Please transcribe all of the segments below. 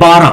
12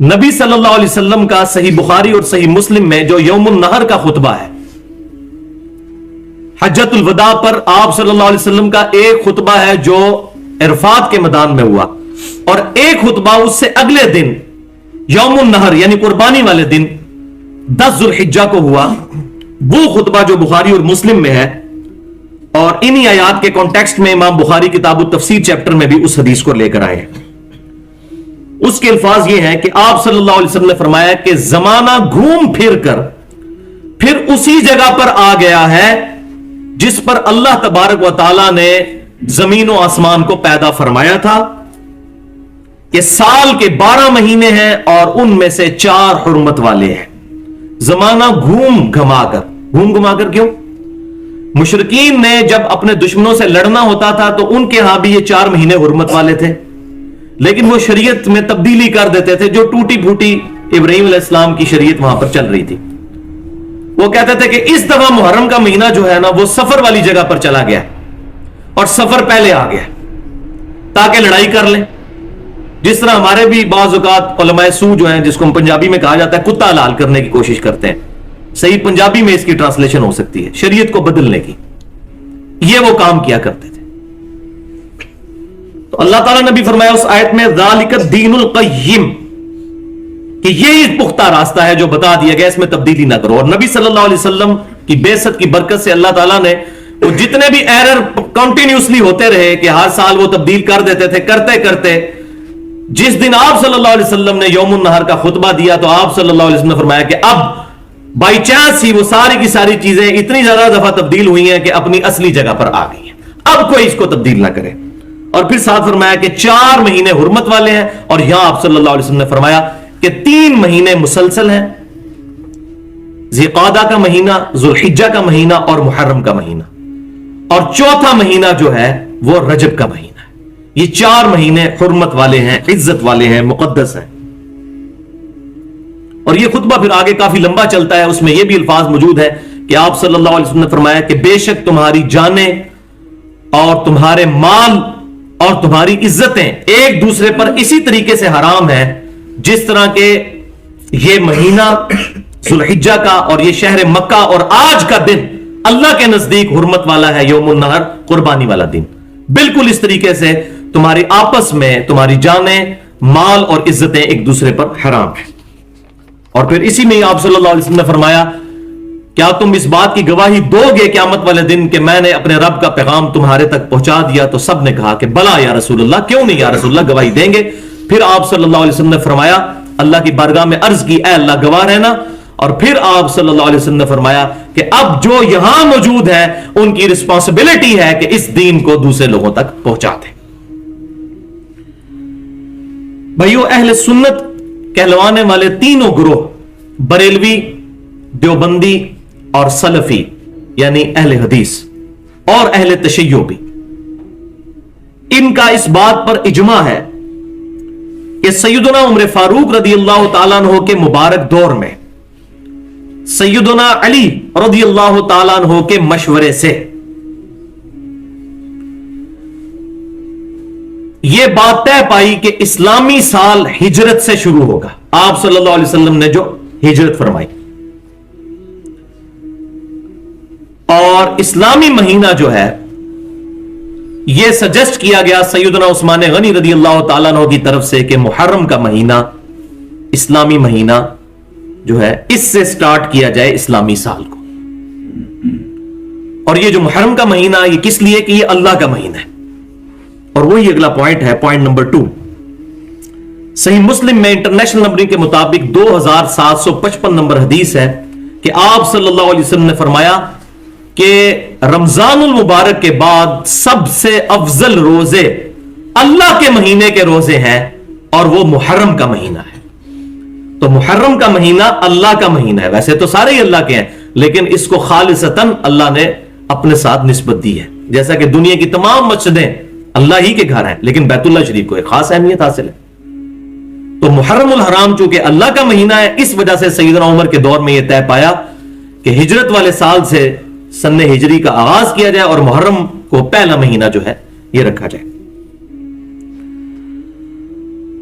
نبی صلی اللہ علیہ وسلم کا صحیح بخاری اور صحیح مسلم میں جو یوم النہر کا خطبہ ہے، حجۃ الوداع پر آپ صلی اللہ علیہ وسلم کا ایک خطبہ ہے جو عرفات کے میدان میں ہوا، اور ایک خطبہ اس سے اگلے دن یوم النہر یعنی قربانی والے دن 10 ذو الحجہ کو ہوا۔ وہ خطبہ جو بخاری اور مسلم میں ہے، اور انہی آیات کے کانٹیکسٹ میں امام بخاری کتاب التفسیر چیپٹر میں بھی اس حدیث کو لے کر آئے ہیں۔ اس کے الفاظ یہ ہیں کہ آپ صلی اللہ علیہ وسلم نے فرمایا کہ زمانہ گھوم پھر کر پھر اسی جگہ پر آ گیا ہے جس پر اللہ تبارک و تعالی نے زمین و آسمان کو پیدا فرمایا تھا، کہ سال کے 12 مہینے ہیں اور ان میں سے 4 حرمت والے ہیں۔ زمانہ گھوم گھما کر کیوں؟ مشرکین نے جب اپنے دشمنوں سے لڑنا ہوتا تھا تو ان کے ہاں بھی یہ 4 مہینے حرمت والے تھے، لیکن وہ شریعت میں تبدیلی کر دیتے تھے، جو ٹوٹی پھوٹی ابراہیم علیہ السلام کی شریعت وہاں پر چل رہی تھی۔ وہ کہتے تھے کہ اس دفعہ محرم کا مہینہ جو ہے نا وہ سفر والی جگہ پر چلا گیا اور سفر پہلے آ گیا تاکہ لڑائی کر لیں۔ جس طرح ہمارے بھی بعض اوقات علماء سو جو ہیں، جس کو ہم پنجابی میں کہا جاتا ہے کتا حلال کرنے کی کوشش کرتے ہیں، صحیح پنجابی میں اس کی ٹرانسلیشن ہو سکتی ہے شریعت کو بدلنے کی، یہ وہ کام کیا کرتے تھے۔ تو اللہ تعالیٰ نے بھی فرمایا اس آیت میں ذالک الدین القیم، کہ یہی پختہ راستہ ہے جو بتا دیا گیا، اس میں تبدیلی نہ کرو۔ اور نبی صلی اللہ علیہ وسلم کی بعثت کی برکت سے اللہ تعالیٰ نے وہ جتنے بھی ایرر کنٹینیوسلی ہوتے رہے کہ ہر سال وہ تبدیل کر دیتے تھے، کرتے کرتے جس دن آپ صلی اللہ علیہ وسلم نے یوم النہر کا خطبہ دیا تو آپ صلی اللہ علیہ وسلم نے فرمایا کہ اب بائی چانس ہی وہ ساری کی ساری چیزیں اتنی زیادہ دفعہ تبدیل ہوئی ہیں کہ اپنی اصلی جگہ پر آ گئی ہیں، اب کوئی اس کو تبدیل نہ کرے۔ اور پھر ساتھ فرمایا کہ 4 مہینے حرمت والے ہیں، اور یہاں آپ صلی اللہ علیہ وسلم نے فرمایا کہ 3 مہینے مسلسل ہیں، ذی قعدہ کا مہینہ، ذو الحجہ کا مہینہ اور محرم کا مہینہ، اور چوتھا مہینہ جو ہے وہ رجب کا مہینہ ہے۔ یہ 4 مہینے حرمت والے ہیں، عزت والے ہیں، مقدس ہیں۔ اور یہ خطبہ پھر آگے کافی لمبا چلتا ہے، اس میں یہ بھی الفاظ موجود ہے کہ آپ صلی اللہ علیہ وسلم نے فرمایا کہ بے شک تمہاری جانیں اور تمہارے مال اور تمہاری عزتیں ایک دوسرے پر اسی طریقے سے حرام ہیں جس طرح کہ یہ مہینہ ذو الحجہ کا اور یہ شہر مکہ اور آج کا دن اللہ کے نزدیک حرمت والا ہے، یوم النہر قربانی والا دن، بالکل اس طریقے سے تمہاری آپس میں تمہاری جانیں، مال اور عزتیں ایک دوسرے پر حرام ہیں۔ اور پھر اسی میں آپ صلی اللہ علیہ وسلم نے فرمایا کیا تم اس بات کی گواہی دو گے قیامت والے دن کہ میں نے اپنے رب کا پیغام تمہارے تک پہنچا دیا؟ تو سب نے کہا کہ بلا یا رسول اللہ، کیوں نہیں یا رسول اللہ، گواہی دیں گے۔ پھر آپ صلی اللہ علیہ وسلم نے فرمایا، اللہ کی بارگاہ میں عرض کی اے اللہ گواہ رہنا، اور پھر آپ صلی اللہ علیہ وسلم نے فرمایا کہ اب جو یہاں موجود ہیں ان کی رسپانسبلٹی ہے کہ اس دین کو دوسرے لوگوں تک پہنچا دیں۔ بھائیو، اہل سنت کہلوانے والے تینوں گروہ، بریلوی، دیوبندی اور سلفی یعنی اہل حدیث اور اہل تشیع بھی، ان کا اس بات پر اجماع ہے کہ سیدنا عمر فاروق رضی اللہ تعالیٰ عنہ کے مبارک دور میں سیدنا علی رضی اللہ تعالیٰ عنہ کے مشورے سے یہ بات طے پائی کہ اسلامی سال ہجرت سے شروع ہوگا۔ آپ صلی اللہ علیہ وسلم نے جو ہجرت فرمائی، اور اسلامی مہینہ جو ہے یہ سجیسٹ کیا گیا سیدنا عثمان غنی رضی اللہ تعالیٰ عنہ کی طرف سے کہ محرم کا مہینہ، اسلامی مہینہ جو ہے اس سے سٹارٹ کیا جائے اسلامی سال کو۔ اور یہ جو محرم کا مہینہ یہ کس لیے کہ یہ اللہ کا مہینہ ہے، اور وہی اگلا پوائنٹ ہے، پوائنٹ نمبر 2۔ صحیح مسلم میں انٹرنیشنل نمبرنگ کے مطابق 2755 نمبر حدیث ہے کہ آپ صلی اللہ علیہ وسلم نے فرمایا کہ رمضان المبارک کے بعد سب سے افضل روزے اللہ کے مہینے کے روزے ہیں، اور وہ محرم کا مہینہ ہے۔ تو محرم کا مہینہ اللہ کا مہینہ ہے، ویسے تو سارے ہی اللہ کے ہیں، لیکن اس کو خالصتاً اللہ نے اپنے ساتھ نسبت دی ہے، جیسا کہ دنیا کی تمام مسجدیں اللہ ہی کے گھر ہیں، لیکن بیت اللہ شریف کو ایک خاص اہمیت حاصل ہے۔ تو محرم الحرام چونکہ اللہ کا مہینہ ہے، اس وجہ سے سیدنا عمر کے دور میں یہ طے پایا کہ ہجرت والے سال سے سن ہجری کا آغاز کیا جائے اور محرم کو پہلا مہینہ جو ہے یہ رکھا جائے۔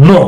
9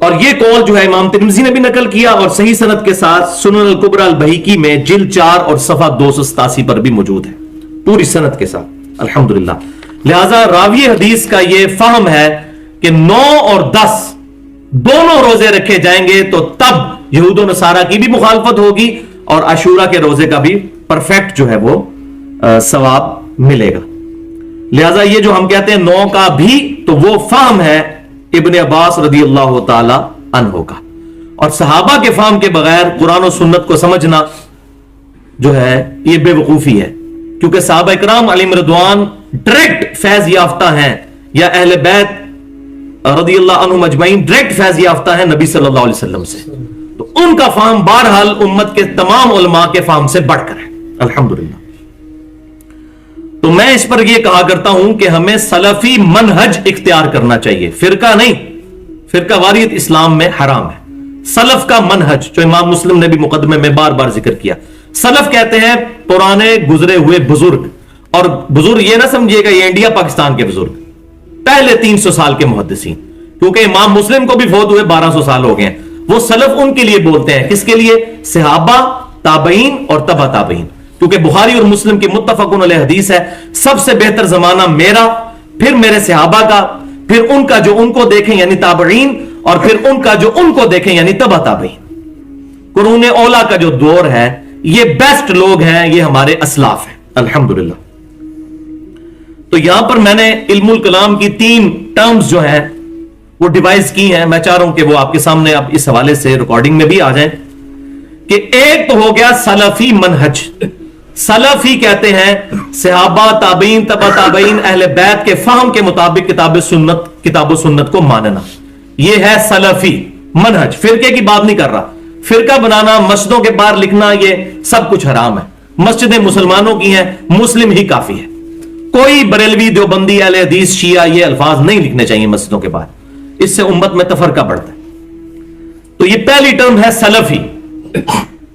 اور یہ قول جو ہے امام ترمذی نے بھی نقل کیا اور صحیح سند کے ساتھ سنن الکبری البیہقی میں جلد 4 اور صفحہ 287 پر بھی موجود ہے پوری سند کے ساتھ الحمدللہ. لہذا راوی حدیث کا یہ فہم ہے کہ 9 اور 10 دونوں روزے رکھے جائیں گے تو تب یہود و نصارہ کی بھی مخالفت ہوگی اور عاشورہ کے روزے کا بھی پرفیکٹ جو ہے وہ ثواب ملے گا. لہذا یہ جو ہم کہتے ہیں 9 کا بھی تو وہ فہم ہے ابن عباس رضی اللہ تعالی عنہ کا. اور صحابہ کے فہم کے بغیر قرآن و سنت کو سمجھنا جو ہے یہ بے وقوفی ہے, کیونکہ صحابہ اکرام علیہم رضوان ڈائریکٹ فیض یافتہ ہیں, یا اہل بیت رضی اللہ عنہم اجمعین ڈائریکٹ فیض یافتہ ہیں نبی صلی اللہ علیہ وسلم سے, تو ان کا فہم بہرحال امت کے تمام علماء کے فہم سے بڑھ کر ہے الحمدللہ. تو میں اس پر یہ کہا کرتا ہوں کہ ہمیں سلفی منہج اختیار کرنا چاہیے, فرقہ نہیں. فرقہ واریت اسلام میں حرام ہے. سلف کا منہج جو امام مسلم نے بھی مقدمے میں بار بار ذکر کیا, سلف کہتے ہیں پرانے گزرے ہوئے بزرگ, اور بزرگ یہ نہ سمجھیے گا یہ انڈیا پاکستان کے بزرگ, پہلے 300 سال کے محدثین, کیونکہ امام مسلم کو بھی فوت ہوئے 1200 سال ہو گئے. وہ سلف ان کے لیے بولتے ہیں, کس کے لیے؟ صحابہ, تابعین اور تبع تابعین, کیونکہ بخاری اور مسلم کی متفقون علیہ حدیث ہے سب سے بہتر زمانہ میرا, پھر میرے صحابہ کا, پھر ان کا جو ان کو دیکھیں یعنی تابعین, اور پھر ان کا جو ان کو دیکھیں یعنی تبع تابعین. قرون اولا کا جو دور ہے یہ بیسٹ لوگ ہیں, یہ ہمارے اسلاف ہیں الحمدللہ. تو یہاں پر میں نے علم الکلام کی 3 ٹرمز جو ہیں وہ ڈیوائز کی ہیں, میں چاہ رہا ہوں کہ وہ آپ کے سامنے اب اس حوالے سے ریکارڈنگ میں بھی آ جائیں. کہ ایک تو ہو گیا سلفی منہج. سلفی کہتے ہیں صحابہ, تابعین, تبع تابعین, اہل بیت کے فہم کے مطابق کتاب و سنت کو ماننا, یہ ہے سلفی منہج. فرقے کی بات نہیں کر رہا, فرقہ بنانا, مسجدوں کے باہر لکھنا, یہ سب کچھ حرام ہے. مسجدیں مسلمانوں کی ہیں, مسلم ہی کافی ہے. کوئی بریلوی, دیوبندی, اہل حدیث, شیعہ یہ الفاظ نہیں لکھنے چاہیے مسجدوں کے باہر, اس سے امت میں تفرقہ بڑھتا ہے. تو یہ پہلی ٹرم ہے سلفی.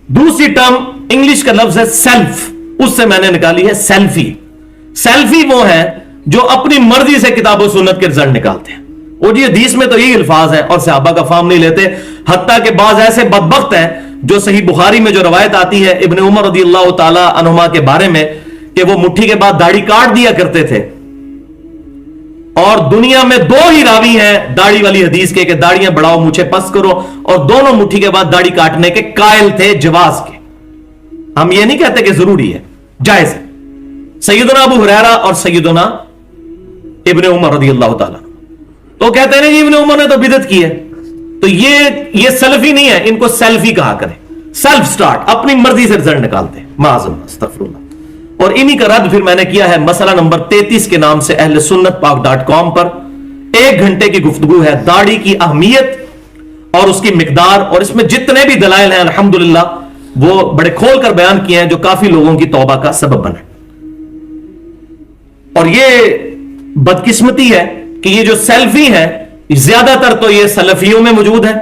دوسری ٹرم انگلش کا لفظ ہے سیلف, اس سے میں نے نکالی ہے سیلفی. سیلفی وہ ہیں جو اپنی مرضی سے کتاب و سنت کے رزلٹ نکالتے ہیں. اور یہ حدیث میں تو یہی الفاظ ہیں اور صحابہ کا فہم نہیں لیتے. حتیٰ کہ بعض ایسے بدبخت ہیں جو صحیح بخاری میں جو روایت آتی ہے ابن عمر رضی اللہ تعالی عنہما کے بارے میں کہ وہ مٹھی کے بعد داڑھی کاٹ دیا کرتے تھے, اور دنیا میں 2 ہی راوی ہیں داڑھی والی حدیث کے کہ داڑیاں بڑھاؤ مونچھیں پس کرو, اور دونوں مٹھی کے بعد داڑھی کاٹنے کے قائل تھے جواز کے. ہم یہ نہیں کہتے کہ ضروری ہے, جائز ہے. سیدنا ابو ہریرہ اور سیدنا ابن عمر رضی اللہ تعالیٰ, تو کہتے ہیں ابن عمر نے تو بدعت کی ہے. تو یہ سلفی نہیں ہے, ان کو سیلفی کہا کریں. سیلف سٹارٹ, اپنی مرضی سے رزلٹ نکالتے ہیں, معاذ اللہ استغفر اللہ. اور انہی کا رد پھر میں نے کیا ہے مسئلہ نمبر 33 کے نام سے اہل سنت پاک.com پر. 1 گھنٹے کی گفتگو ہے داڑھی کی اہمیت اور اس کی مقدار, اور اس میں جتنے بھی دلائل ہیں الحمدللہ وہ بڑے کھول کر بیان کیے ہیں جو کافی لوگوں کی توبہ کا سبب بنے. اور یہ بدقسمتی ہے کہ یہ جو سیلفی ہے زیادہ تر تو یہ سلفیوں میں موجود ہے,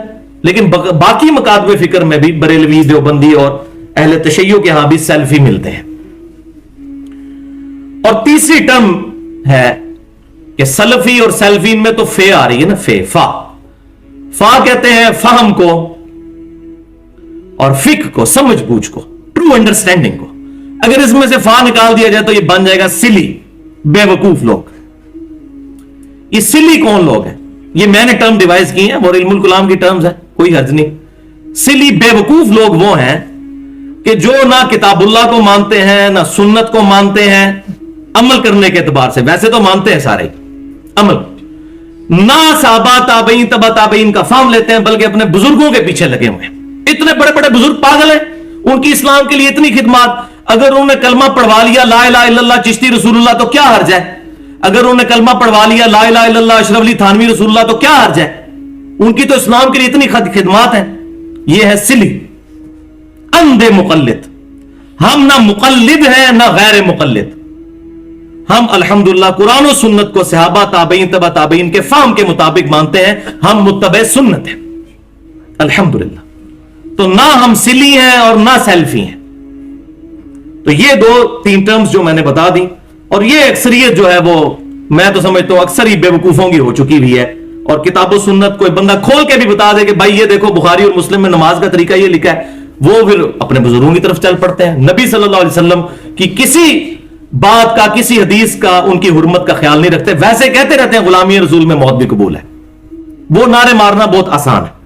لیکن باقی مکاتب فکر میں بھی بریلوی, دیوبندی اور اہل تشیع کے ہاں بھی سیلفی ملتے ہیں. اور تیسری ٹرم ہے کہ سلفی اور سیلفین میں تو فے آ رہی ہے نا, فا کہتے ہیں فہم کو اور فقہ کو, سمجھ بوجھ کو, ٹرو انڈرسٹینڈنگ کو. اگر اس میں سے فا نکال دیا جائے تو یہ بن جائے گا سلی, بے وقوف لوگ. یہ سلی کون لوگ ہیں؟ یہ میں نے ٹرم ڈیوائز کی ہیں اور علم الکلام کی ٹرمز ہے, کوئی حرج نہیں. سلی بے وقوف لوگ وہ ہیں کہ جو نہ کتاب اللہ کو مانتے ہیں نہ سنت کو مانتے ہیں عمل کرنے کے اعتبار سے. ویسے تو مانتے ہیں سارے عمل, نہ صحابہ, تابعین, تبع تابعین کا فہم لیتے ہیں, بلکہ اپنے بزرگوں کے پیچھے لگے ہوئے ہیں. اتنے بڑے بڑے بزرگ پاگل ہیں, ان کی اسلام کے لیے اتنی خدمات. اگر انہوں نے کلمہ پڑھوا لیا لا الہ الا اللہ چشتی رسول اللہ تو کیا حرج ہے؟ اگر انہوں نے کلمہ پڑھوا لیا لا الہ الا اللہ اشرف علی تھانوی رسول اللہ تو کیا حرج ہے؟ ان کی تو اسلام کے لیے اتنی خدمات ہیں. یہ ہے سلی, اندھے مقلد. ہم نہ مقلد ہیں نہ غیر مقلد, ہم الحمدللہ قرآن و سنت کو صحابہ, تابعین, تبع تابعین کے فہم کے مطابق مانتے ہیں. ہم متبع سنت ہیں الحمدللہ. تو نہ ہم سلی ہیں اور نہ سیلفی ہیں. تو یہ 2-3 ٹرمز جو میں نے بتا دی, اور یہ اکثریت جو ہے وہ میں تو سمجھتا ہوں اکثر ہی بے وقوفوں کی ہو چکی ہوئی ہے. اور کتاب و سنت کوئی بندہ کھول کے بھی بتا دے کہ بھائی یہ دیکھو بخاری اور مسلم میں نماز کا طریقہ یہ لکھا ہے، وہ پھر اپنے بزرگوں کی طرف چل پڑتے ہیں. نبی صلی اللہ علیہ وسلم کی کسی بات کا، کسی حدیث کا، ان کی حرمت کا خیال نہیں رکھتے. ویسے کہتے رہتے ہیں غلامی رسول میں موت بھی قبول ہے. وہ نعرے مارنا بہت آسان ہے.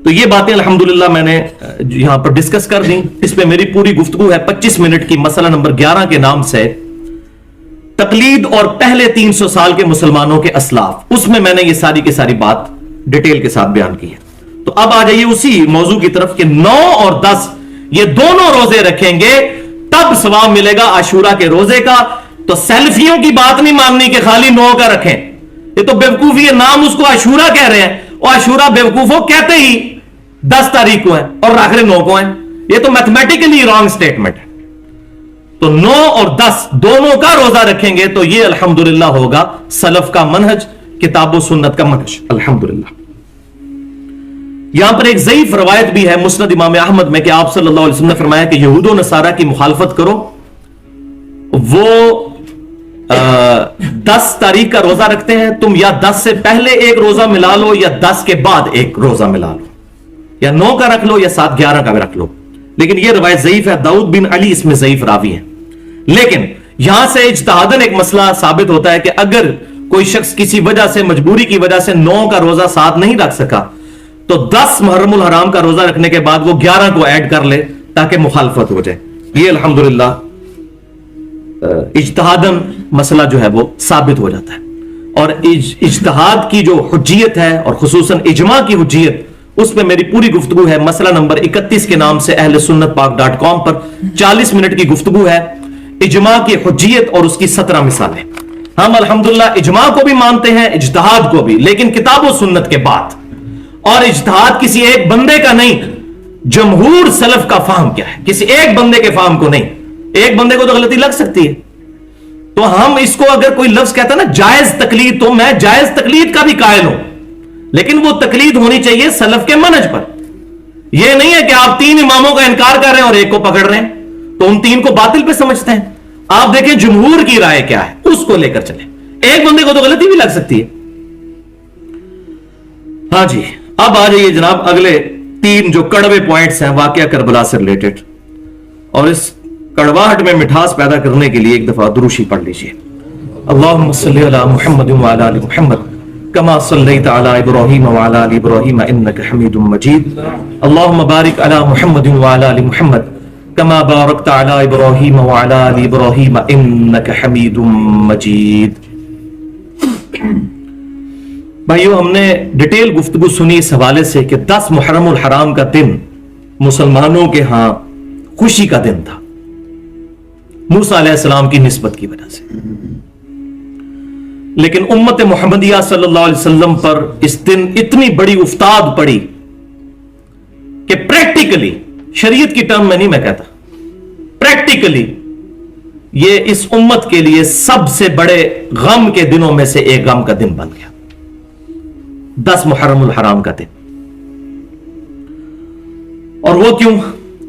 تو یہ باتیں الحمدللہ میں نے یہاں پر ڈسکس کر دیں. اس پہ میری پوری گفتگو ہے 25 منٹ کی. مسئلہ نمبر 11 کے نام سے تقلید اور پہلے 300 سال کے مسلمانوں کے اسلاف، اس میں میں نے یہ ساری کی ساری بات ڈیٹیل کے ساتھ بیان کی ہے. تو اب آ جائیے اسی موضوع کی طرف کہ 9 اور 10 یہ دونوں روزے رکھیں گے تب ثواب ملے گا عاشورہ کے روزے کا. تو سیلفیوں کی بات نہیں ماننی کہ خالی 9 کا رکھیں، یہ تو بیوقوفی ہے. نام اس کو عاشورہ کہہ رہے ہیں، اور عاشورہ بیوقوفوں کہتے ہی 10 تاریخ کو ہیں اور آخر 9 کو ہیں. یہ تو میتھمیٹیکلی رانگ سٹیٹمنٹ ہے. تو 9 اور 10 دونوں کا روزہ رکھیں گے تو یہ الحمدللہ ہوگا سلف کا منہج، کتاب و سنت کا منہج الحمدللہ. یہاں پر ایک ضعیف روایت بھی ہے مسند امام احمد میں کہ آپ صلی اللہ علیہ وسلم نے فرمایا کہ یہود و نصارہ کی مخالفت کرو، وہ 10 تاریخ کا روزہ رکھتے ہیں، تم یا 10 سے پہلے ایک روزہ ملا لو یا 10 کے بعد ایک روزہ ملا لو، یا 9 کا رکھ لو یا 7 11 کا بھی رکھ لو. لیکن یہ روایت ضعیف ہے. داؤد بن علی اس میں ضعیف راوی ہیں. لیکن یہاں سے اجتہاداً ایک مسئلہ ثابت ہوتا ہے کہ اگر کوئی شخص کسی وجہ سے، مجبوری کی وجہ سے 9 کا روزہ 7 نہیں رکھ سکا تو 10 محرم الحرام کا روزہ رکھنے کے بعد وہ 11 کو ایڈ کر لے تاکہ مخالفت ہو جائے. یہ الحمدللہ اجتہاداً مسئلہ جو ہے وہ ثابت ہو جاتا ہے. اور اجتہاد کی جو حجیت ہے اور خصوصاً اجماع کی حجیت، اس پہ میری پوری گفتگو ہے. مسئلہ نمبر 31 کے نام سے اہل سنت پاک .com پر 40 منٹ کی گفتگو ہے. اجماع کی حجیت اور اس کی 17 مثالیں. ہم الحمدللہ اجماع کو بھی مانتے ہیں، اجتہاد کو بھی، لیکن کتاب و سنت کے بعد. اور اجتہاد کسی ایک بندے کا نہیں، جمہور سلف کا فہم کیا ہے، کسی ایک بندے کے فہم کو نہیں. ایک بندے کو تو غلطی لگ سکتی ہے، تو ہم اس کو اگر کوئی لفظ کہتا ہے نا جائز تقلید، تو میں جائز تقلید کا بھی قائل ہوں، لیکن وہ تقلید ہونی چاہیے سلف کے منہج پر. یہ نہیں ہے کہ آپ 3 اماموں کا انکار کر رہے ہیں اور ایک کو پکڑ رہے ہیں تو ان 3 کو باطل پہ سمجھتے ہیں. آپ دیکھیں جمہور کی رائے کیا ہے، اس کو لے کر چلیں. ایک بندے کو تو غلطی بھی لگ سکتی ہے. ہاں جی، اب آ جائیے جناب اگلے 3 جو کڑوے پوائنٹس ہیں واقعہ کربلا سے ریلیٹڈ، اور اس کڑواہٹ میں مٹھاس پیدا کرنے کے لیے ایک دفعہ دروشی پڑھ لیجیے. اللہم صلی علی محمد وعلی آل محمد کما صلیت علی ابراہیم وعلی آل ابراہیم انک حمید مجید. اللہم بارک علی محمد وعلی آل محمد کما بارکت علی ابراہیم وعلی آل ابراہیم انک حمید مجید. بھائیو، ہم نے ڈیٹیل گفتگو سنی اس حوالے سے کہ 10 محرم الحرام کا دن مسلمانوں کے ہاں خوشی کا دن تھا موسیٰ علیہ السلام کی نسبت کی وجہ سے. لیکن امت محمدیہ صلی اللہ علیہ وسلم پر اس دن اتنی بڑی افتاد پڑی کہ پریکٹیکلی، شریعت کی ٹرم میں نہیں میں کہتا، پریکٹیکلی یہ اس امت کے لیے سب سے بڑے غم کے دنوں میں سے ایک غم کا دن بن گیا. 10 محرم الحرام کا دن. اور وہ کیوں؟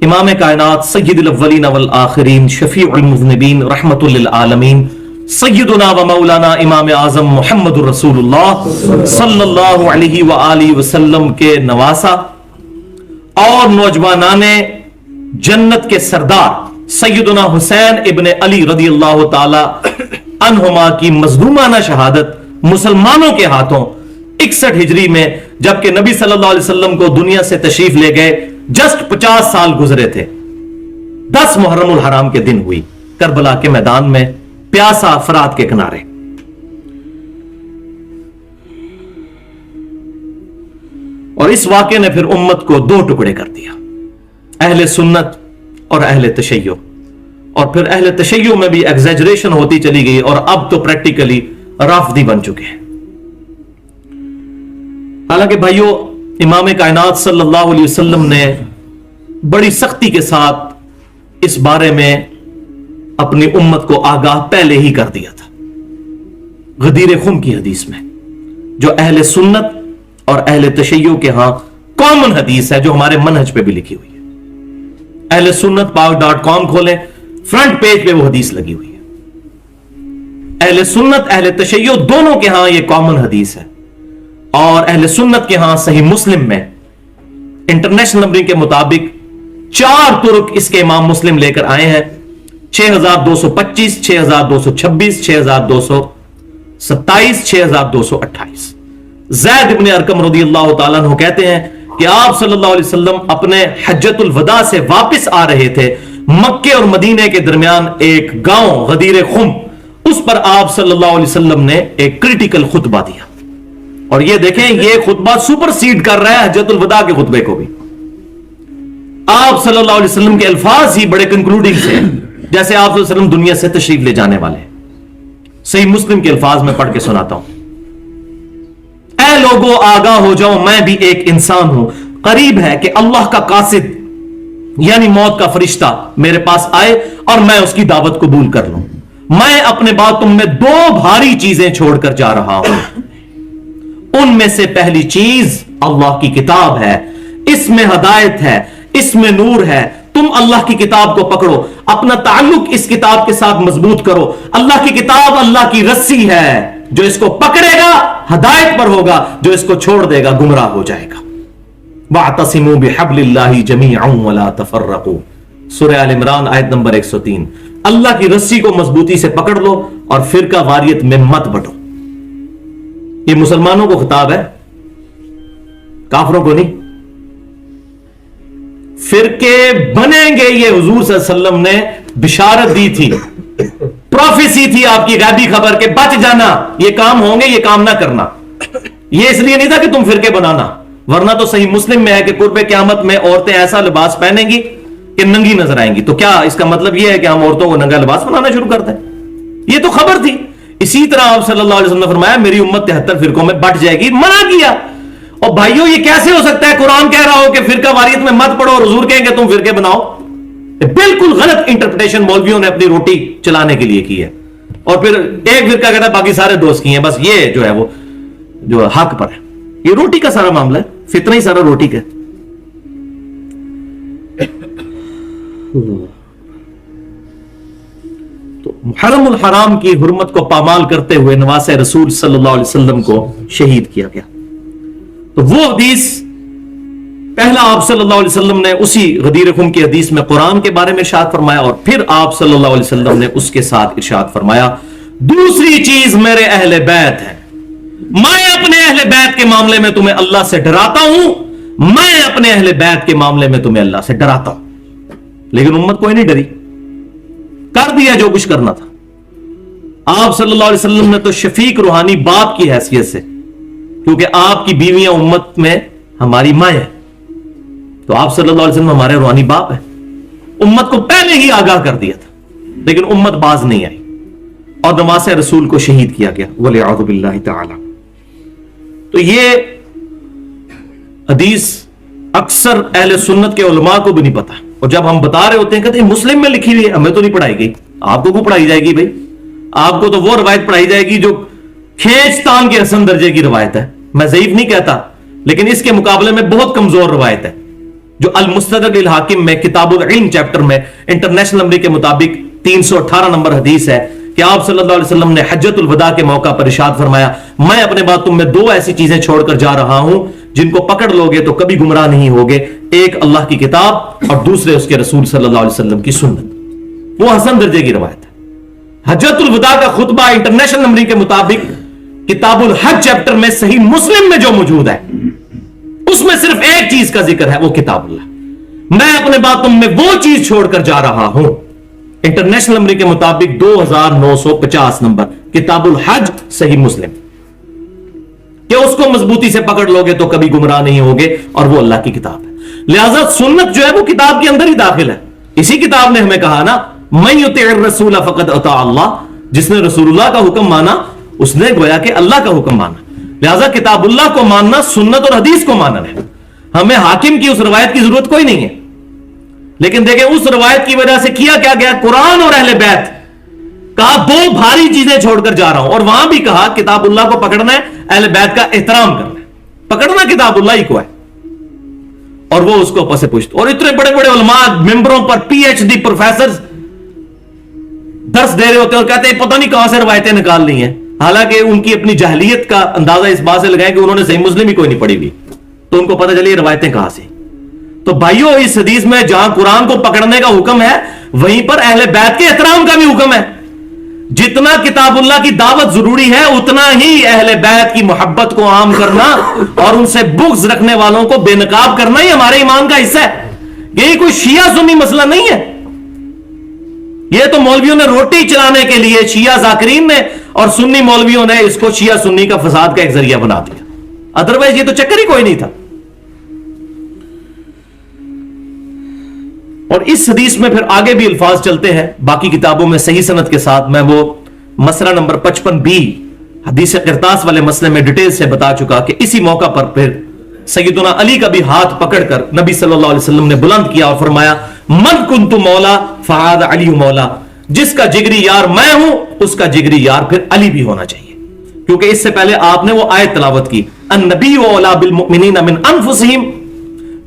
امام کائنات سید الاولین والآخرین شفیع المذنبین رحمت للعالمین سیدنا و مولانا امام اعظم محمد الرسول اللہ صلی اللہ علیہ وآلہ وسلم کے نواسا اور نوجوانان جنت کے سردار سیدنا حسین ابن علی رضی اللہ تعالی عنہما کی مظلومانہ شہادت مسلمانوں کے ہاتھوں 61 ہجری میں، جبکہ نبی صلی اللہ علیہ وسلم کو دنیا سے تشریف لے گئے جسٹ 50 سال گزرے تھے. 10 محرم الحرام کے دن ہوئی کربلا کے میدان میں، پیاسا فرات کے کنارے. اور اس واقعے نے پھر امت کو 2 ٹکڑے کر دیا، اہل سنت اور اہل تشیع. اور پھر اہل تشیع میں بھی ایگزیجریشن ہوتی چلی گئی اور اب تو پریکٹیکلی رافضی بن چکے ہیں. حالانکہ بھائیو، امام کائنات صلی اللہ علیہ وسلم نے بڑی سختی کے ساتھ اس بارے میں اپنی امت کو آگاہ پہلے ہی کر دیا تھا. غدیر خم کی حدیث میں، جو اہل سنت اور اہل تشیع کے ہاں کامن حدیث ہے، جو ہمارے منہج پہ بھی لکھی ہوئی ہے. اہل سنت پاک .com کھولیں، فرنٹ پیج پہ وہ حدیث لگی ہوئی ہے. اہل سنت اہل تشیع دونوں کے ہاں یہ کامن حدیث ہے، اور اہل سنت کے ہاں صحیح مسلم میں انٹرنیشنل نمبرنگ کے مطابق 4 طرق اس کے امام مسلم لے کر آئے ہیں، 6225، 6226، 6227، 6228۔ زید ابن ارقم رضی اللہ تعالیٰ عنہ کہتے ہیں کہ آپ صلی اللہ علیہ وسلم اپنے حجۃ الوداع سے واپس آ رہے تھے، مکے اور مدینے کے درمیان ایک گاؤں غدیر خم، اس پر آپ صلی اللہ علیہ وسلم نے ایک کریٹیکل خطبہ دیا، اور یہ دیکھیں یہ خطبہ سپر سیڈ کر رہا ہے حجۃ الوداع کے خطبے کو بھی۔ آپ صلی اللہ علیہ وسلم کے الفاظ ہی بڑے کنکلوڈنگ سے ہیں، جیسے آپ صلی اللہ علیہ وسلم دنیا سے تشریف لے جانے والے ہیں۔ صحیح مسلم کے الفاظ میں پڑھ کے سناتا ہوں۔ اے لوگوں آگاہ ہو جاؤ، میں بھی ایک انسان ہوں، قریب ہے کہ اللہ کا قاصد یعنی موت کا فرشتہ میرے پاس آئے اور میں اس کی دعوت قبول کر لوں۔ میں اپنے بعد تم میں 2 بھاری چیزیں چھوڑ کر جا رہا ہوں، ان میں سے پہلی چیز اللہ کی کتاب ہے، اس میں ہدایت ہے، اس میں نور ہے، تم اللہ کی کتاب کو پکڑو، اپنا تعلق اس کتاب کے ساتھ مضبوط کرو۔ اللہ کی کتاب اللہ کی رسی ہے، جو اس کو پکڑے گا ہدایت پر ہوگا، جو اس کو چھوڑ دے گا گمراہ ہو جائے گا۔ وَاعْتَصِمُوا بِحَبْلِ اللَّهِ جَمِيعًا وَلَا تَفَرَّقُوا، سورہ آل عمران آیت نمبر 103۔ اللہ کی رسی کو مضبوطی سے پکڑ لو اور فرقہ واریت میں مت بٹو۔ یہ مسلمانوں کو خطاب ہے، کافروں کو نہیں۔ فرقے بنیں گے یہ حضور صلی اللہ علیہ وسلم نے بشارت دی تھی، پروفیسی تھی آپ کی غیبی خبر کے بچ جانا، یہ کام ہوں گے، یہ کام نہ کرنا۔ یہ اس لیے نہیں تھا کہ تم فرقے بنانا، ورنہ تو صحیح مسلم میں ہے کہ قرب قیامت میں عورتیں ایسا لباس پہنیں گی کہ ننگی نظر آئیں گی، تو کیا اس کا مطلب یہ ہے کہ ہم عورتوں کو ننگا لباس بنانا شروع کر دیں؟ یہ تو خبر تھی۔ اسی طرح آپ صلی اللہ علیہ وسلم نے فرمایا میری امت 73 فرقوں میں بٹ جائے گی، منع کیا۔ اور بھائیوں یہ کیسے ہو سکتا ہے قرآن کہہ رہا ہو کہ فرقہ واریت میں مت پڑو اور حضور کہیں کہ تم فرقے بناؤ؟ بالکل غلط انٹرپریٹیشن مولویوں نے اپنی روٹی چلانے کے لیے کی ہے، اور پھر ایک فرقہ کہتا ہے باقی سارے دوست کی ہیں، بس یہ جو ہے وہ جو حق پر ہے۔ یہ روٹی کا سارا معاملہ ہے، فتنہ ہی سارا روٹی کا۔ تو محرم الحرام کی حرمت کو پامال کرتے ہوئے نواسہ رسول صلی اللہ علیہ وسلم کو شہید کیا گیا۔ تو وہ حدیث پہلا آپ صلی اللہ علیہ وسلم نے اسی غدیر خم کی حدیث میں قرآن کے بارے میں ارشاد فرمایا، اور پھر آپ صلی اللہ علیہ وسلم نے اس کے ساتھ ارشاد فرمایا دوسری چیز میرے اہل بیت ہے، میں اپنے اہل بیت کے معاملے میں تمہیں اللہ سے ڈراتا ہوں، میں اپنے اہل بیت کے معاملے میں تمہیں اللہ سے ڈراتا ہوں۔ لیکن امت کوئی نہیں ڈری، کر دیا جو کچھ کرنا تھا۔ آپ صلی اللہ علیہ وسلم نے تو شفیق روحانی باپ کی حیثیت سے، کیونکہ آپ کی بیویاں امت میں ہماری ماں ہیں، تو آپ صلی اللہ علیہ وسلم ہمارے روحانی باپ ہیں، امت کو پہلے ہی آگاہ کر دیا تھا، لیکن امت باز نہیں آئی اور نواسہ رسول کو شہید کیا گیا وَلِعَوْذُ بِاللَّهِ تَعَالَى۔ تو یہ حدیث اکثر اہل سنت کے علماء کو بھی نہیں پتا، اور جب ہم بتا رہے ہوتے ہیں کہتے ہیں مسلم میں لکھی ہوئی ہے، ہمیں تو نہیں پڑھائی گئی، آپ کو پڑھائی جائے گی بھائی؟ آپ کو تو وہ روایت پڑھائی جائے گی جو کھینچتان کے حسن درجے کی روایت ہے۔ میں ضعیف نہیں کہتا، لیکن اس کے مقابلے میں بہت کمزور روایت ہے، جو المستدرک للحاکم میں کتاب العلم چیپٹر میں انٹرنیشنل نمبر کے مطابق 318 نمبر حدیث ہے کہ آپ صلی اللہ علیہ وسلم نے حجۃ الوداع کے موقع پر ارشاد فرمایا میں اپنے بعد تم میں 2 ایسی چیزیں چھوڑ کر جا رہا ہوں جن کو پکڑ لو گے تو کبھی گمراہ نہیں ہوگے، ایک اللہ کی کتاب اور دوسرے اس کے رسول صلی اللہ علیہ وسلم کی سنت۔ وہ حسن درجے کی روایت ہے۔ حجۃ الوداع کا خطبہ انٹرنیشنل نمبر کے مطابق کتاب الحج چیپٹر میں صحیح مسلم میں جو موجود ہے اس میں صرف ایک چیز کا ذکر ہے، وہ کتاب اللہ، میں اپنے بعد تم میں وہ چیز چھوڑ کر جا رہا ہوں۔ انٹرنیشنل نمبر کے مطابق 2950 نمبر کتاب الحج صحیح مسلم، کہ اس کو مضبوطی سے پکڑ لو گے تو کبھی گمراہ نہیں ہوگے، اور وہ اللہ کی کتاب ہے۔ لہذا سنت جو ہے وہ کتاب کے اندر ہی داخل ہے۔ اسی کتاب نے ہمیں کہا نا من یطع الرسول فقد اطاع اللہ، جس نے رسول اللہ کا حکم مانا اس نے گویا کہ اللہ کا حکم مانا۔ لہذا کتاب اللہ کو ماننا سنت اور حدیث کو ماننا ہے، ہمیں حاکم کی اس روایت کی ضرورت کوئی نہیں ہے۔ لیکن دیکھیں اس روایت کی وجہ سے کیا گیا، قرآن اور اہل بیت کہا 2 بھاری چیزیں چھوڑ کر جا رہا ہوں، اور وہاں بھی کہا کتاب اللہ کو پکڑنا ہے، اہل بیت کا احترام کرنا ہے، پکڑنا کتاب اللہ ہی کو ہے، اور وہ اس کو اوپر سے پوچھتے۔ اور اتنے بڑے بڑے علماء ممبروں پر PhD پروفیسر درس دے رہے ہوتے ہیں اور کہتے ہیں پتہ نہیں کہاں سے روایتیں نکال لی ہیں، حالانکہ ان کی اپنی جہلیت کا اندازہ اس بات سے لگائے کہ انہوں نے صحیح مسلم ہی کوئی نہیں پڑھی ہوئی، تو ان کو پتہ چلی یہ روایتیں کہاں سے۔ تو بھائیو، اس حدیث میں جہاں قرآن کو پکڑنے کا حکم ہے وہیں پر اہل بیت کے احترام کا بھی حکم ہے۔ جتنا کتاب اللہ کی دعوت ضروری ہے اتنا ہی اہل بیت کی محبت کو عام کرنا اور ان سے بغض رکھنے والوں کو بے نقاب کرنا ہی ہمارے ایمان کا حصہ ہے۔ یہ کوئی شیعہ سنی مسئلہ نہیں ہے، یہ تو مولویوں نے روٹی چلانے کے لیے شیعہ ذاکرین نے اور سنی مولویوں نے اس کو شیعہ سنی کا فساد کا ایک ذریعہ بنا دیا، ادروائز یہ تو چکر ہی کوئی نہیں تھا۔ اور اس حدیث میں پھر آگے بھی الفاظ چلتے ہیں باقی کتابوں میں صحیح سند کے ساتھ، میں وہ مسئلہ نمبر 55B حدیث قرطاس والے مسئلے میں ڈیٹیل سے بتا چکا کہ اسی موقع پر پھر سیدنا علی کا بھی ہاتھ پکڑ کر نبی صلی اللہ علیہ وسلم نے بلند کیا اور فرمایا من کنت مولا فہذا علی مولا، جس کا جگری یار میں ہوں اس کا جگری یار پھر علی بھی ہونا چاہیے، کیونکہ اس سے پہلے آپ نے وہ آیت تلاوت کی النبی اولا بالمؤمنین من انفسہم،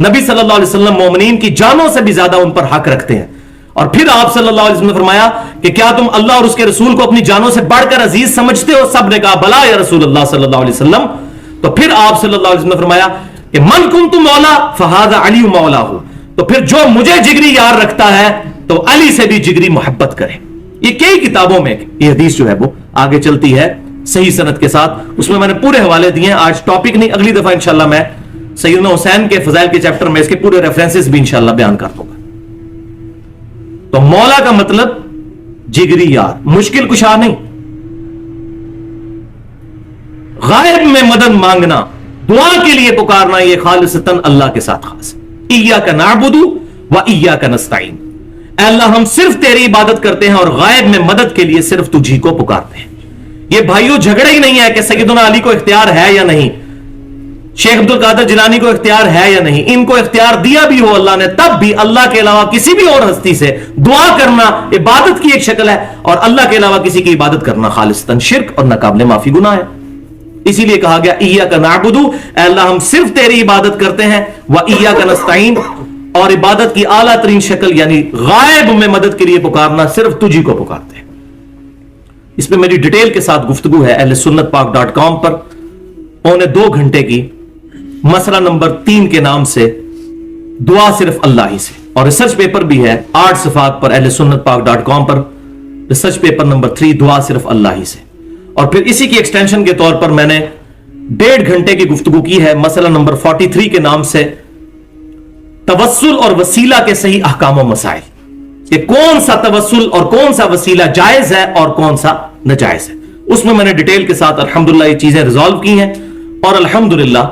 نبی صلی اللہ علیہ وسلم مومنین کی جانوں سے بھی زیادہ ان پر حق رکھتے ہیں، اور پھر آپ صلی اللہ علیہ وسلم نے فرمایا کہ کیا تم اللہ اور اس کے رسول کو اپنی جانوں سے بڑھ کر عزیز سمجھتے ہو؟ سب نے کہا بلا یا رسول اللہ صلی اللہ علیہ وسلم۔ تو پھر آپ صلی اللہ علیہ وسلم نے فرمایا کہ من کنت مولا فہذا علی مولا ہو، تو پھر جو مجھے جگری یار رکھتا ہے تو علی سے بھی جگری محبت کرے۔ یہ کئی کتابوں میں یہ حدیث جو ہے وہ آگے چلتی ہے صحیح سند کے ساتھ، اس میں نے پورے حوالے دیے ہیں، آج ٹاپک نہیں، اگلی دفعہ انشاءاللہ میں سیدنا حسین کے فضائل کے چیپٹر میں اس کے پورے ریفرنسز بھی انشاءاللہ بیان کر دوں گا۔ تو مولا کا مطلب جگری یار، مشکل کشا نہیں، غائب میں مدد مانگنا، دعا کے لیے پکارنا، یہ خالصتاً اللہ کے ساتھ خاص ہے۔ ایاک نعبد و ایاک نستعین، اے اللہ ہم صرف تیری عبادت کرتے ہیں اور غائب میں مدد کے لیے صرف تجھی کو پکارتے ہیں۔ یہ بھائیوں جھگڑا ہی نہیں ہے کہ سیدنا علی کو اختیار ہے یا نہیں، شیخ عبد القادر جیلانی کو اختیار ہے یا نہیں، ان کو اختیار دیا بھی ہو اللہ نے، تب بھی اللہ کے علاوہ کسی بھی اور ہستی سے دعا کرنا عبادت کی ایک شکل ہے، اور اللہ کے علاوہ کسی کی عبادت کرنا خالصتاً شرک اور ناقابل معافی گناہ ہے۔ اسی لیے کہا گیا ایاک نعبد، اے اللہ ہم صرف تیری عبادت کرتے ہیں، و ایاک نستعین، اور عبادت کی اعلیٰ ترین شکل یعنی غائب میں مدد کے لیے پکارنا صرف تجھی کو پکارتے ہیں۔ اس میں میری ڈیٹیل کے ساتھ گفتگو ہے اہل سنت پاک .com پر، 2 گھنٹے کی، مسئلہ نمبر 3 کے نام سے دعا صرف اللہ ہی سے، اور ریسرچ پیپر بھی ہے 8 صفحات پر اہل سنت پاک .com پر، ریسرچ پیپر نمبر 3 دعا صرف اللہ ہی سے۔ اور پھر اسی کی ایکسٹینشن کے طور پر میں نے 1.5 گھنٹے کی گفتگو کی ہے مسئلہ نمبر 43 کے نام سے توسل اور وسیلہ کے صحیح احکام و مسائل، کہ کون سا توسل اور کون سا وسیلہ جائز ہے اور کون سا ناجائز ہے، اس میں نے ڈیٹیل کے ساتھ الحمدللہ یہ چیزیں ریزالو کی ہیں، اور الحمدللہ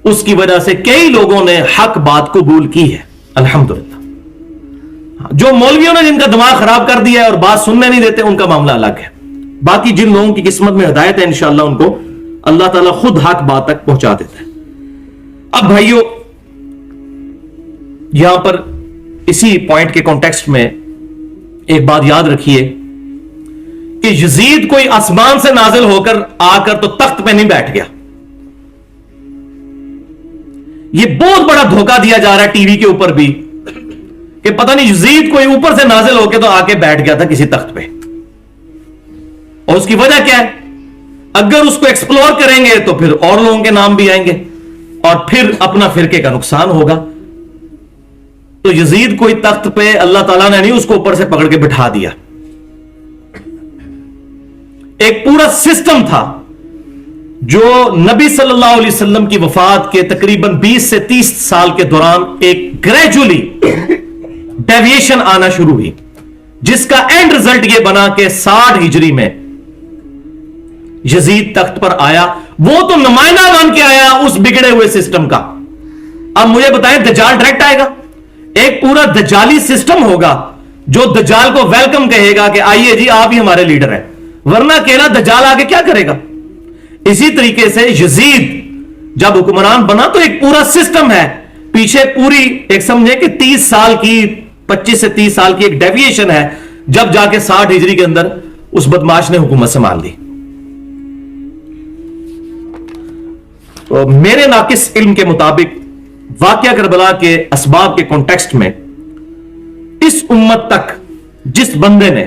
اس کی وجہ سے کئی لوگوں نے حق بات قبول کی ہے الحمدللہ۔ جو مولویوں نے جن کا دماغ خراب کر دیا ہے اور بات سننے نہیں دیتے ان کا معاملہ الگ ہے، باقی جن لوگوں کی قسمت میں ہدایت ہے انشاءاللہ ان کو اللہ تعالیٰ خود حق بات تک پہنچا دیتا ہے۔ اب بھائیو، یہاں پر اسی پوائنٹ کے کانٹیکسٹ میں ایک بات یاد رکھیے کہ یزید کوئی آسمان سے نازل ہو کر آ کر تو تخت پہ نہیں بیٹھ گیا، یہ بہت بڑا دھوکہ دیا جا رہا ہے ٹی وی کے اوپر بھی کہ پتہ نہیں یزید کوئی اوپر سے نازل ہو کے تو آ کے بیٹھ گیا تھا کسی تخت پہ، اور اس کی وجہ کیا ہے؟ اگر اس کو ایکسپلور کریں گے تو پھر اور لوگوں کے نام بھی آئیں گے اور پھر اپنا فرقے کا نقصان ہوگا۔ تو یزید کوئی تخت پہ اللہ تعالیٰ نے نہیں اس کو اوپر سے پکڑ کے بٹھا دیا، ایک پورا سسٹم تھا جو نبی صلی اللہ علیہ وسلم کی وفات کے تقریباً 20 سے 30 سال کے دوران ایک گریجولی ڈیویشن آنا شروع ہوئی، جس کا اینڈ رزلٹ یہ بنا کہ 60 ہجری میں یزید تخت پر آیا، وہ تو نمائندہ بن کے آیا اس بگڑے ہوئے سسٹم کا۔ اب مجھے بتائیں دجال ڈائریکٹ آئے گا؟ ایک پورا دجالی سسٹم ہوگا جو دجال کو ویلکم کہے گا کہ آئیے جی آپ ہی ہمارے لیڈر ہیں، ورنہ اکیلا دجال آگے کیا کرے گا؟ اسی طریقے سے یزید جب حکمران بنا تو ایک پورا سسٹم ہے پیچھے، پوری ایک سمجھے کہ 30 سال کی 25 سے 30 سال کی ایک ڈیویشن ہے، جب جا کے 60 ہجری کے اندر اس بدماش نے حکومت سنبھال لی۔ تو میرے ناقص علم کے مطابق واقعہ کربلا کے اسباب کے کانٹیکسٹ میں اس امت تک جس بندے نے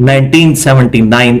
1979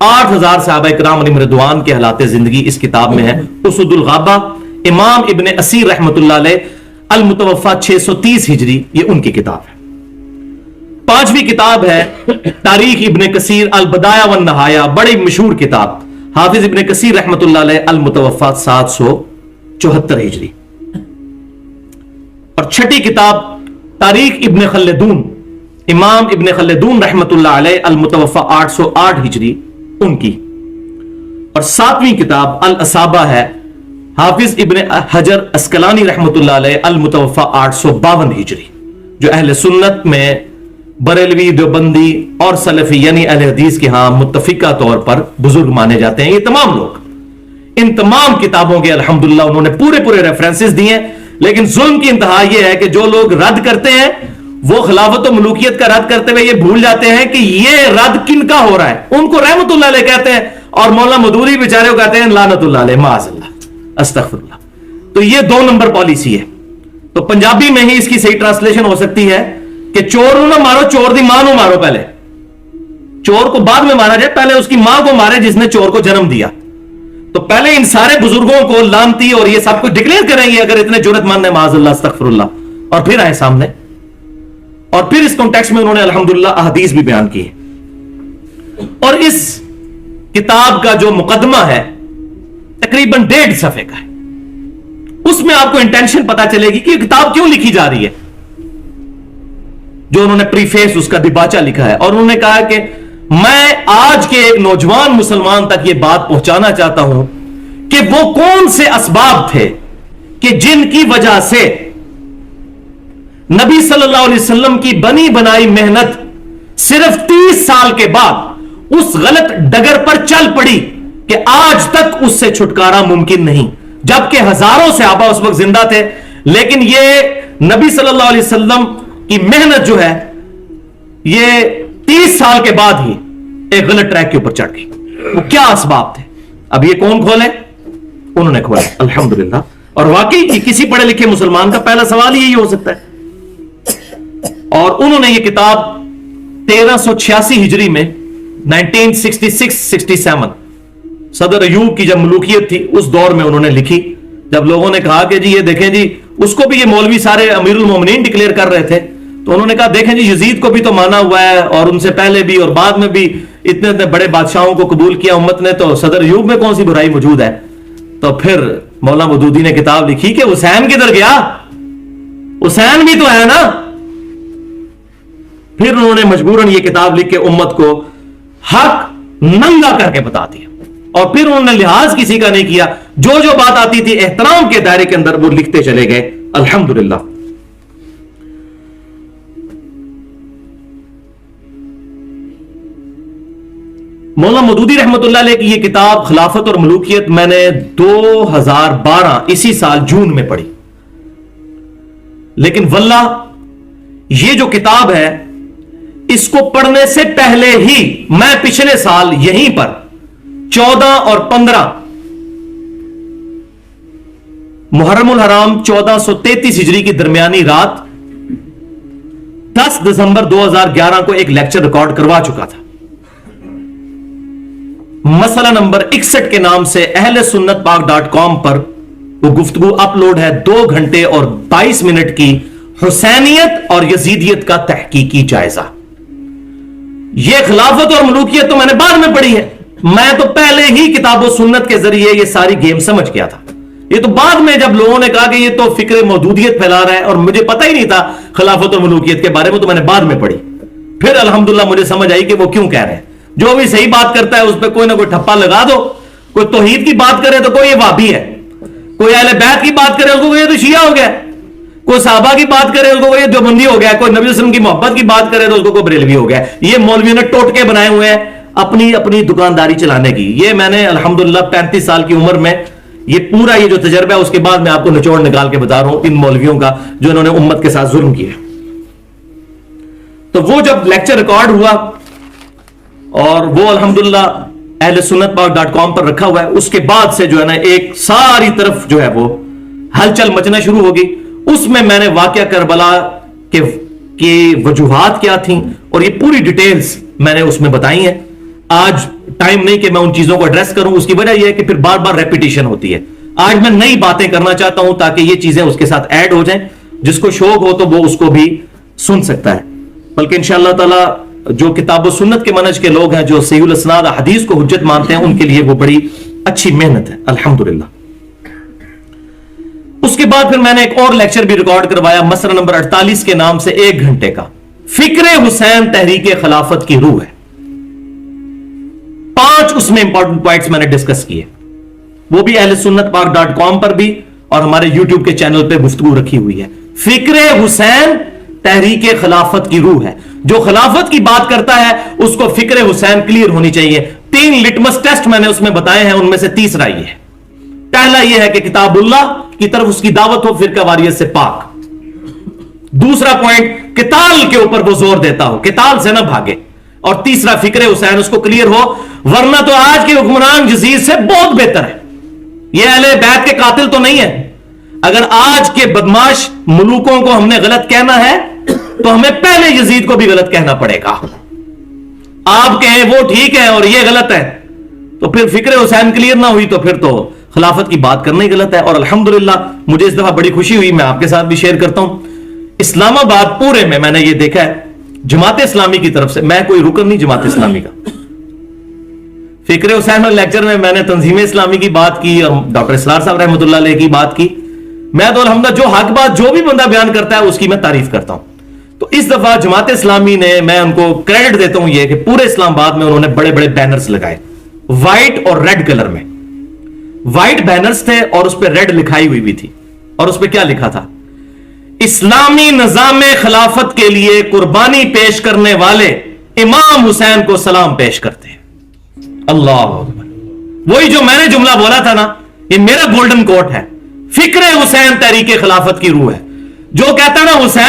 8000 صحابہ کرام علیہم رضوان کے حالات زندگی اس کتاب میں ہے. اسد الغابہ امام ابن اسیر رحمت اللہ علیہ المتوفا 630 ہجری، یہ ان کی کتاب ہے. 5ویں کتاب ہے تاریخ ابن کثیر البدایہ والنہایہ، بڑی مشہور کتاب، حافظ ابن کثیر رحمت اللہ علیہ المتوفا 774 ہجری. اور 6ٹھی کتاب تاریخ ابن خلدون امام ابن خلدون رحمت اللہ علیہ المتوفا 808 ہجری ان کی. اور 7ویں کتاب الاصابہ ہے حافظ ابن حجر اسقلانی رحمت اللہ علیہ المتوفا 852 ہجری، جو اہل سنت میں بریلوی، دیوبندی اور سلفی یعنی اہل حدیث کے ہاں متفقہ طور پر بزرگ مانے جاتے ہیں. یہ تمام لوگ ان تمام کتابوں کے الحمدللہ انہوں نے پورے ریفرنسز دیے ہیں. لیکن ظلم کی انتہا یہ ہے کہ جو لوگ رد کرتے ہیں وہ خلافت و ملوکیت کا رد کرتے ہوئے یہ بھول جاتے ہیں کہ یہ رد کن کا ہو رہا ہے. ان کو رحمت اللہ علیہ کہتے ہیں اور مولا مودودی بیچارے کو کہتے ہیں لعنت اللہ علیہ، معاذ اللہ، استغفر اللہ. تو یہ 2 نمبر پالیسی ہے. تو پنجابی میں ہی اس کی صحیح ٹرانسلیشن ہو سکتی ہے کہ چور نہ مارو، چور دی ماں نو مارو. پہلے چور کو بعد میں مارا جائے، پہلے اس کی ماں کو مارے جس نے چور کو جنم دیا. تو پہلے ان سارے بزرگوں کو لانتی اور یہ سب کچھ ڈکلیئر کریں گے اگر اتنے جرأت مند ہیں، معاذ اللہ، استغفر اللہ، اور پھر آئے سامنے. اور پھر اس کانٹیکسٹ میں انہوں نے الحمدللہ احادیث بھی بیان کی. اور اس کتاب کا جو مقدمہ ہے تقریباً 1.5 صفحے کا ہے. اس میں آپ کو انٹینشن پتا چلے گی کہ یہ کتاب کیوں لکھی جا رہی ہے. جو انہوں نے پریفیس اس کا دباچہ لکھا ہے، اور انہوں نے کہا کہ میں آج کے ایک نوجوان مسلمان تک یہ بات پہنچانا چاہتا ہوں کہ وہ کون سے اسباب تھے کہ جن کی وجہ سے نبی صلی اللہ علیہ وسلم کی بنی بنائی محنت صرف 30 سال کے بعد اس غلط ڈگر پر چل پڑی کہ آج تک اس سے چھٹکارا ممکن نہیں، جبکہ ہزاروں صحابہ اس وقت زندہ تھے. لیکن یہ نبی صلی اللہ علیہ وسلم کی محنت جو ہے یہ 30 سال کے بعد ہی ایک غلط ٹریک کے اوپر چڑھ گئی. وہ کیا اسباب تھے؟ اب یہ کون کھولے؟ انہوں نے کھولے الحمدللہ. اور واقعی کسی پڑھے لکھے مسلمان کا پہلا سوال یہی ہو سکتا ہے. اور انہوں نے یہ کتاب 1386 ہجری میں 1966-67 صدر ایوب کی جب ملوکیت تھی اس دور میں انہوں نے لکھی. جب لوگوں نے کہا کہ جی یہ دیکھیں جی، اس کو بھی یہ مولوی سارے امیر المومنین ڈکلیئر کر رہے تھے، تو انہوں نے کہا دیکھیں جی یزید کو بھی تو مانا ہوا ہے اور ان سے پہلے بھی اور بعد میں بھی اتنے بڑے بادشاہوں کو قبول کیا امت نے، تو صدر ایوب میں کون سی برائی موجود ہے؟ تو پھر مولا مودودی نے کتاب لکھی کہ حسین کدھر گیا؟ حسین بھی تو ہے نا. پھر انہوں نے مجبوراً یہ کتاب لکھ کے امت کو حق ننگا کر کے بتا دیا. اور پھر انہوں نے لحاظ کسی کا نہیں کیا، جو بات آتی تھی احترام کے دائرے کے اندر وہ لکھتے چلے گئے الحمدللہ. مولانا مودودی رحمت اللہ علیہ کی یہ کتاب خلافت اور ملوکیت میں نے 2012 اسی سال جون میں پڑھی. لیکن واللہ یہ جو کتاب ہے اس کو پڑھنے سے پہلے ہی میں پچھلے سال یہیں پر 14 اور 15 محرم الحرام 1433 ہجری کی درمیانی رات 10 دسمبر 2011 کو ایک لیکچر ریکارڈ کروا چکا تھا. مسئلہ نمبر 61 کے نام سے اہل سنت پاک.com پر وہ گفتگو اپلوڈ ہے. 2 گھنٹے اور 22 منٹ کی حسینیت اور یزیدیت کا تحقیقی جائزہ. یہ خلافت اور ملوکیت تو میں نے بعد میں پڑھی ہے، میں تو پہلے ہی کتاب و سنت کے ذریعے یہ ساری گیم سمجھ گیا تھا. یہ تو بعد میں جب لوگوں نے کہا کہ یہ تو فکر مودودیت پھیلا رہا ہے اور مجھے پتہ ہی نہیں تھا خلافت اور ملوکیت کے بارے میں، تو میں نے بعد میں پڑھی. پھر الحمدللہ مجھے سمجھ آئی کہ وہ کیوں کہہ رہے ہیں. جو بھی صحیح بات کرتا ہے اس پہ کوئی نہ کوئی ٹھپا لگا دو. کوئی توحید کی بات کرے تو کوئی یہ وہابی ہے، کوئی اہل بیت کی بات کرے اس کو یہ تو شیعہ ہو گیا، کوئی صحابہ کی بات کرے اس کو یہ دیوبندی ہو گیا، کوئی نبی صلی اللہ علیہ وسلم کی محبت کی بات کرے تو اس کو کوئی بریلوی ہو گیا. یہ مولویوں نے ٹوٹکے بنائے ہوئے ہیں اپنی دکانداری چلانے کی. یہ میں نے الحمدللہ 35 سال کی عمر میں یہ پورا یہ جو تجربہ ہے اس کے بعد میں آپ کو نچوڑ نکال کے بتا رہا ہوں ان مولویوں کا جو انہوں نے امت کے ساتھ ظلم کیا. تو وہ جب لیکچر ریکارڈ ہوا اور وہ الحمدللہ اہل سنت پاک.com پر رکھا ہوا ہے، اس کے بعد سے جو ہے نا ایک ساری طرف جو ہے وہ ہلچل مچنا شروع ہوگی. اس میں نے واقعہ کربلا کے وجوہات کیا تھیں اور یہ پوری ڈیٹیلز میں نے اس میں بتائی ہیں. آج ٹائم نہیں کہ میں ان چیزوں کو ایڈریس کروں، اس کی وجہ یہ ہے کہ پھر بار بار ریپیٹیشن ہوتی ہے. آج میں نئی باتیں کرنا چاہتا ہوں تاکہ یہ چیزیں اس کے ساتھ ایڈ ہو جائیں، جس کو شوق ہو تو وہ اس کو بھی سن سکتا ہے. بلکہ انشاءاللہ تعالی جو کتاب و سنت کے منہج کے لوگ ہیں، جو صحیح الاسناد حدیث کو حجت مانتے ہیں، ان کے لیے وہ بڑی اچھی محنت ہے الحمدللہ. اس کے بعد پھر میں نے ایک اور لیکچر بھی ریکارڈ کروایا، مسئلہ نمبر 48 کے نام سے، 1 گھنٹے کا. فکر حسین تحریک خلافت کی روح ہے. 5 اس میں امپورٹنٹ پوائنٹس میں نے ڈسکس کیے، وہ بھی اہل سنت پاک.com پر بھی اور ہمارے یوٹیوب کے چینل پہ گفتگو رکھی ہوئی ہے. فکر حسین تحریک خلافت کی روح ہے. جو خلافت کی بات کرتا ہے اس کو فکر حسین کلیئر ہونی چاہیے. 3 لٹمس ٹیسٹ میں نے اس میں بتائے ہیں، ان میں سے تیسرا یہ ہے. پہلا یہ ہے کہ کتاب اللہ کی طرف اس کی دعوت ہو، فرقہ واریت سے پاک. دوسرا پوائنٹ، قتال کے اوپر وہ زور دیتا ہو، قتال سے نہ بھاگے. اور تیسرا، فکر حسین اس کو کلیئر ہو، ورنہ تو آج کے حکمران یزید سے بہت بہتر ہے. یہ اہل بیت کے قاتل تو نہیں ہے. اگر آج کے بدماش ملوکوں کو ہم نے غلط کہنا ہے تو ہمیں پہلے یزید کو بھی غلط کہنا پڑے گا. آپ کہیں وہ ٹھیک ہے اور یہ غلط ہے، تو پھر فکر حسین کلیئر نہ ہوئی تو پھر تو خلافت کی بات کرنا ہی غلط ہے. اور الحمدللہ مجھے اس دفعہ بڑی خوشی ہوئی، میں آپ کے ساتھ بھی شیئر کرتا ہوں. اسلام آباد پورے میں نے یہ دیکھا ہے، جماعت اسلامی کی طرف سے، میں کوئی رکن نہیں جماعت اسلامی کا. فکر حسین لیکچر میں نے تنظیم اسلامی کی بات کی اور ڈاکٹر اسرار صاحب رحمۃ اللہ علیہ کی بات کی. میں تو الحمدللہ جو حق بات جو بھی بندہ بیان کرتا ہے اس کی میں تعریف کرتا ہوں. تو اس دفعہ جماعت اسلامی نے، میں ان کو کریڈٹ دیتا ہوں یہ کہ پورے اسلام آباد میں انہوں نے بڑے بڑے بینرز لگائے، وائٹ اور ریڈ کلر میں. وائٹ بینرز تھے اور اس پہ ریڈ لکھائی ہوئی بھی تھی، اور اس پہ کیا لکھا تھا؟ اسلامی نظام خلافت کے لیے قربانی پیش کرنے والے امام حسین کو سلام پیش کرتے ہیں. اللہ اکبر. وہی جو میں نے جملہ بولا تھا نا، یہ میرا گولڈن کوٹ ہے. فکر حسین تحریک خلافت کی روح ہے. جو کہتا ہے نا حسین